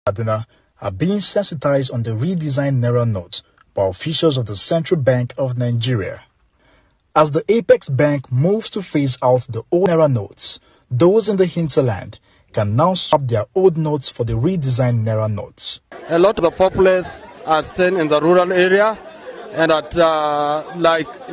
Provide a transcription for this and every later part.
Kaduna are being sensitized on the redesigned Naira notes by officials of the Central Bank of Nigeria. As the Apex Bank moves to phase out the old Naira notes, those in the hinterland can now swap their old notes for the redesigned Naira notes. A lot of the populace are staying in the rural area, and that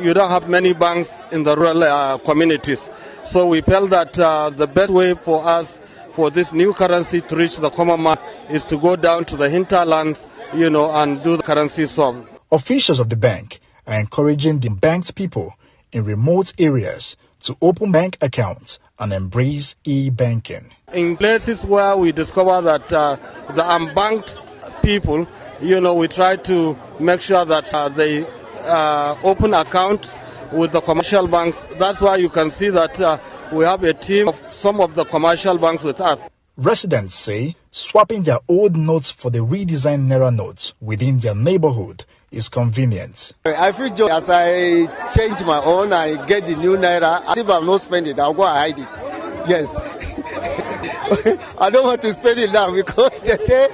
you don't have many banks in the rural communities. So we felt that the best way for us for this new currency to reach the common man is to go down to the hinterlands, and do the currency swap. Officials of the bank are encouraging the bank's people in remote areas to open bank accounts and embrace e-banking. In places where we discover that the unbanked people, we try to make sure that they open accounts with the commercial banks. That's why you can see that we have a team of some of the commercial banks with us. Residents say swapping their old notes for the redesigned Naira notes within their neighborhood is convenient. I feel joy as I change my own, I get the new Naira. As if I'm not spending it, I'll go and hide it. Yes. I don't want to spend it now because they say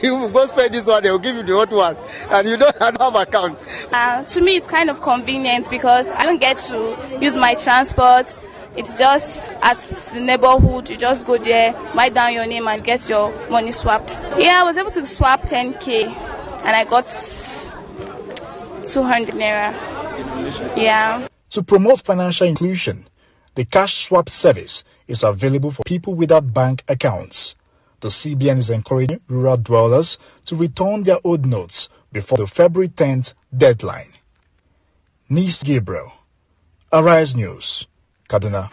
you go spend this one, they will give you the old one, and you don't have account. To me, it's kind of convenient because I don't get to use my transport. It's just at the neighborhood. You just go there, write down your name, and get your money swapped. Yeah, I was able to swap 10K, and I got 200 Naira. Yeah. To promote financial inclusion, the cash swap service is available for people without bank accounts. The CBN is encouraging rural dwellers to return their old notes before the February 10th deadline. Nis Gabriel, Arise News, Kaduna.